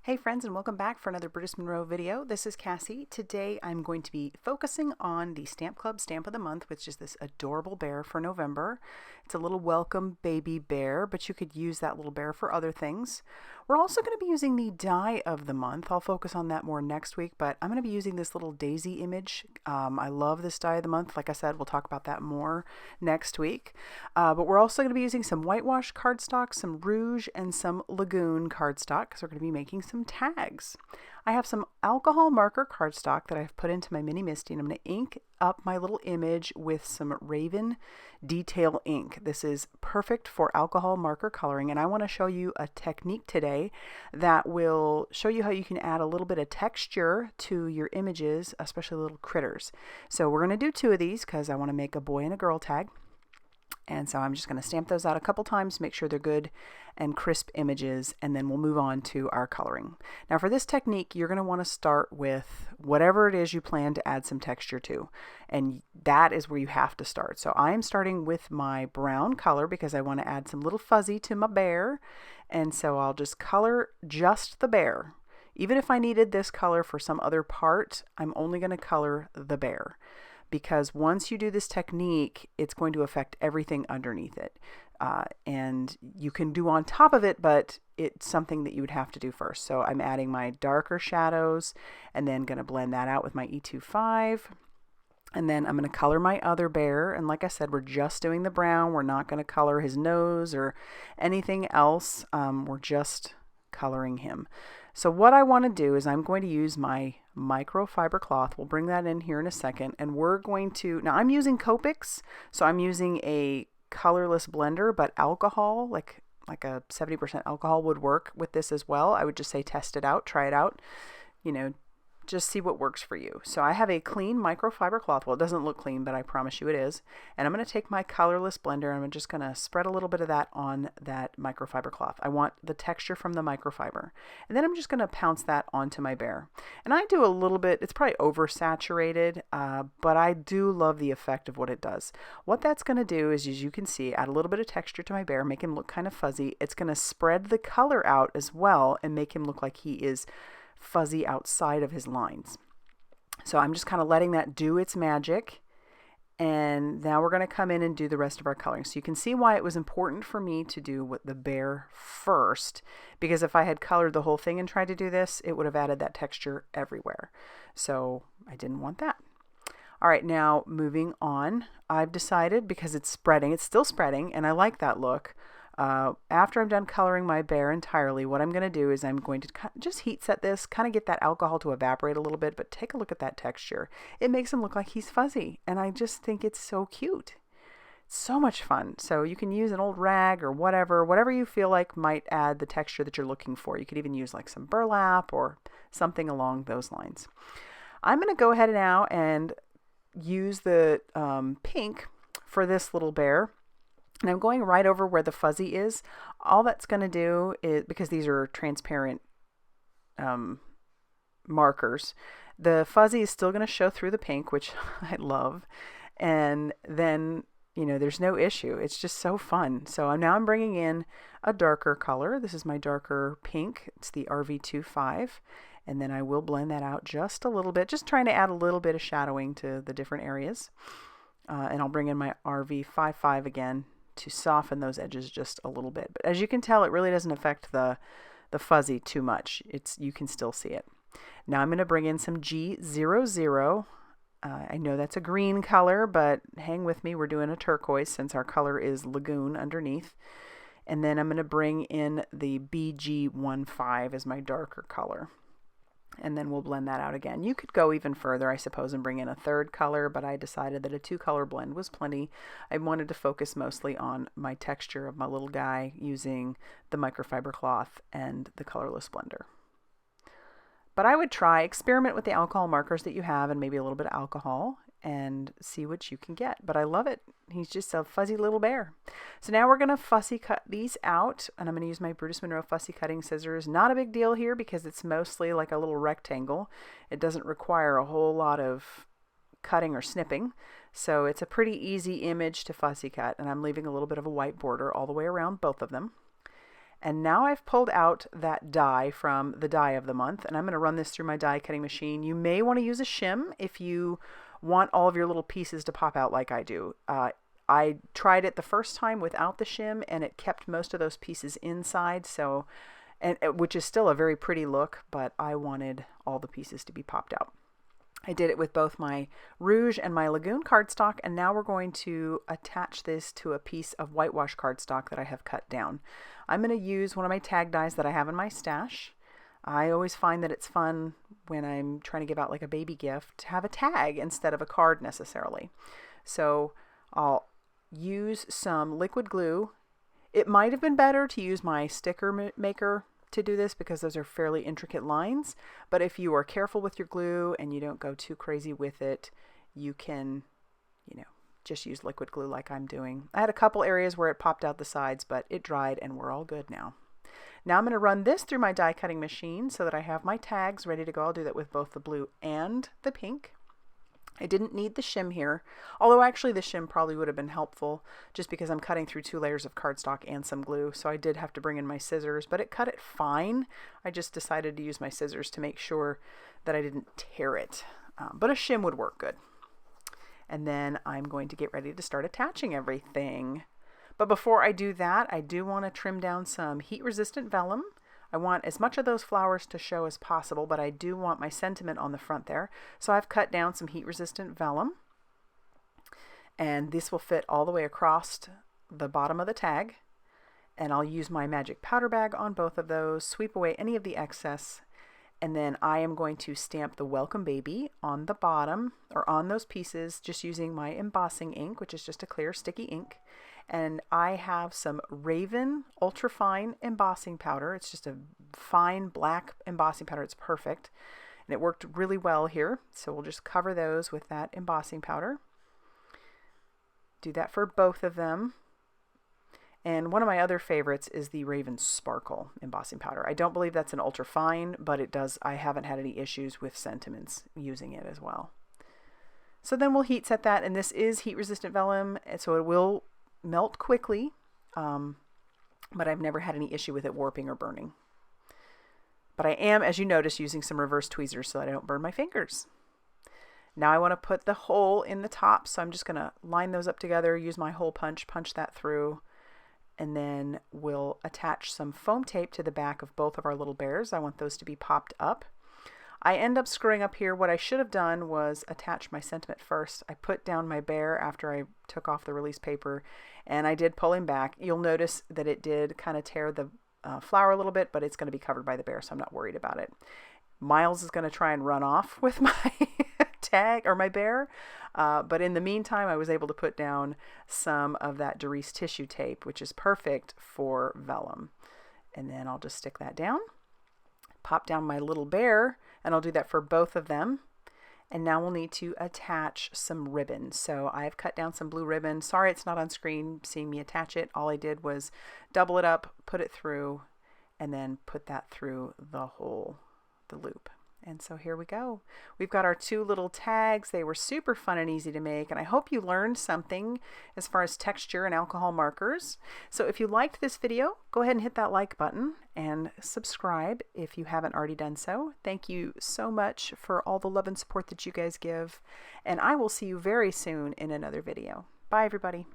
Hey friends, and welcome back for another Brutus Monroe video. This is Cassie. Today I'm going to be focusing on the Stamp Club Stamp of the Month, which is this adorable bear for November. It's a little welcome baby bear, but you could use that little bear for other things. We're also going to be using the die of the month. I'll focus on that more next week, but I'm going to be using this little daisy image. I love this die of the month. Like I said, we'll talk about that more next week. But we're also going to be using some whitewash cardstock, some rouge, and some Lagoon cardstock, because we're going to be making some tags. I have some alcohol marker cardstock that I've put into my mini Misty, and I'm going to ink up my little image with some Raven detail ink. This is perfect for alcohol marker coloring, and I want to show you a technique today that will show you how you can add a little bit of texture to your images, especially little critters. So we're going to do two of these because I want to make a boy and a girl tag. And so I'm just going to stamp those out a couple times, make sure they're good and crisp images, and then we'll move on to our coloring. Now for this technique, you're going to want to start with whatever it is you plan to add some texture to. And that is where you have to start. So I'm starting with my brown color because I want to add some little fuzzy to my bear. And so I'll just color just the bear. Even if I needed this color for some other part, I'm only going to color the bear. Because once you do this technique, it's going to affect everything underneath it. And you can do on top of it, but it's something that you would have to do first. So I'm adding my darker shadows and then going to blend that out with my E25. And then I'm going to color my other bear. And like I said, we're just doing the brown. We're not going to color his nose or anything else. We're just coloring him. So what I want to do is I'm going to use my microfiber cloth. We'll bring that in here in a second. And we're going to, now I'm using Copics, so I'm using a colorless blender, but alcohol, like a 70% alcohol would work with this as well. I would just say test it out, try it out, just see what works for you. So I have a clean microfiber cloth. Well, it doesn't look clean, but I promise you it is. And I'm going to take my colorless blender and I'm just going to spread a little bit of that on that microfiber cloth. I want the texture from the microfiber. And then I'm just going to pounce that onto my bear. And I do a little bit, it's probably oversaturated, but I do love the effect of what it does. What that's going to do is, as you can see, add a little bit of texture to my bear, make him look kind of fuzzy. It's going to spread the color out as well and make him look like he is fuzzy outside of his lines. So I'm just kind of letting that do its magic. And now we're going to come in and do the rest of our coloring. So you can see why it was important for me to do the bear first, because if I had colored the whole thing and tried to do this, it would have added that texture everywhere. So I didn't want that. All right, now moving on, I've decided, because it's spreading, it's still spreading, and I like that look. After I'm done coloring my bear entirely, what I'm going to do is I'm going to just heat set this, kind of get that alcohol to evaporate a little bit, but take a look at that texture. It makes him look like he's fuzzy, and I just think it's so cute. It's so much fun. So you can use an old rag or whatever you feel like might add the texture that you're looking for. You could even use like some burlap or something along those lines. I'm going to go ahead now and use the pink for this little bear. And I'm going right over where the fuzzy is. All that's going to do is, because these are transparent markers, the fuzzy is still going to show through the pink, which I love. And then, there's no issue. It's just so fun. So now I'm bringing in a darker color. This is my darker pink. It's the RV25. And then I will blend that out just a little bit, just trying to add a little bit of shadowing to the different areas. And I'll bring in my RV55 again to soften those edges just a little bit. But as you can tell, it really doesn't affect the fuzzy too much. You can still see it. Now I'm going to bring in some G00. I know that's a green color, but hang with me. We're doing a turquoise since our color is Lagoon underneath. And then I'm going to bring in the BG15 as my darker color. And then we'll blend that out again. You could go even further, I suppose, and bring in a third color, but I decided that a 2-color blend was plenty. I wanted to focus mostly on my texture of my little guy using the microfiber cloth and the colorless blender. But I would experiment with the alcohol markers that you have and maybe a little bit of alcohol and see what you can get. But I love it. He's just a fuzzy little bear. So now we're going to fussy cut these out, and I'm going to use my Brutus Monroe fussy cutting scissors. Not a big deal here because it's mostly like a little rectangle. It doesn't require a whole lot of cutting or snipping. So it's a pretty easy image to fussy cut, and I'm leaving a little bit of a white border all the way around both of them. And now I've pulled out that die from the die of the month, and I'm going to run this through my die cutting machine. You may want to use a shim if you want all of your little pieces to pop out like I do. I tried it the first time without the shim, and it kept most of those pieces inside, so which is still a very pretty look, but I wanted all the pieces to be popped out. I did it with both my Rouge and my Lagoon cardstock, and now we're going to attach this to a piece of whitewash cardstock that I have cut down. I'm going to use one of my tag dies that I have in my stash. I always find that it's fun when I'm trying to give out like a baby gift to have a tag instead of a card necessarily. So I'll use some liquid glue. It might have been better to use my sticker maker to do this because those are fairly intricate lines, but if you are careful with your glue and you don't go too crazy with it, you can, just use liquid glue like I'm doing. I had a couple areas where it popped out the sides, but it dried and we're all good now. Now I'm going to run this through my die cutting machine so that I have my tags ready to go. I'll do that with both the blue and the pink. I didn't need the shim here, although actually the shim probably would have been helpful just because I'm cutting through 2 layers of cardstock and some glue, so I did have to bring in my scissors, but it cut it fine. I just decided to use my scissors to make sure that I didn't tear it, but a shim would work good. And then I'm going to get ready to start attaching everything. But before I do that, I do want to trim down some heat-resistant vellum. I want as much of those flowers to show as possible, but I do want my sentiment on the front there. So I've cut down some heat-resistant vellum, and this will fit all the way across the bottom of the tag. And I'll use my magic powder bag on both of those, sweep away any of the excess, and then I am going to stamp the Welcome Baby on the bottom, or on those pieces, just using my embossing ink, which is just a clear sticky ink. And I have some Raven ultrafine embossing powder. It's just a fine black embossing powder. It's perfect. And it worked really well here. So we'll just cover those with that embossing powder. Do that for both of them. And one of my other favorites is the Raven Sparkle embossing powder. I don't believe that's an ultrafine, but it does. I haven't had any issues with sentiments using it as well. So then we'll heat set that, and this is heat resistant vellum, and so it will melt quickly, but I've never had any issue with it warping or burning. But I am, as you notice, using some reverse tweezers so that I don't burn my fingers. Now I want to put the hole in the top, so I'm just going to line those up together, use my hole punch that through, and then we'll attach some foam tape to the back of both of our little bears. I want those to be popped up. I end up screwing up here. What I should have done was attach my sentiment first. I put down my bear after I took off the release paper, and I did pull him back. You'll notice that it did kind of tear the flower a little bit, but it's going to be covered by the bear, so I'm not worried about it. Miles is going to try and run off with my tag or my bear, but in the meantime I was able to put down some of that Doris tissue tape, which is perfect for vellum. And then I'll just stick that down, pop down my little bear, and I'll do that for both of them. And now we'll need to attach some ribbon. So I've cut down some blue ribbon. Sorry it's not on screen seeing me attach it. All I did was double it up, put it through, and then put that through the loop. And so here we go. We've got our 2 little tags. They were super fun and easy to make, and I hope you learned something as far as texture and alcohol markers. So if you liked this video, go ahead and hit that like button and subscribe if you haven't already done so. Thank you so much for all the love and support that you guys give, and I will see you very soon in another video. Bye everybody.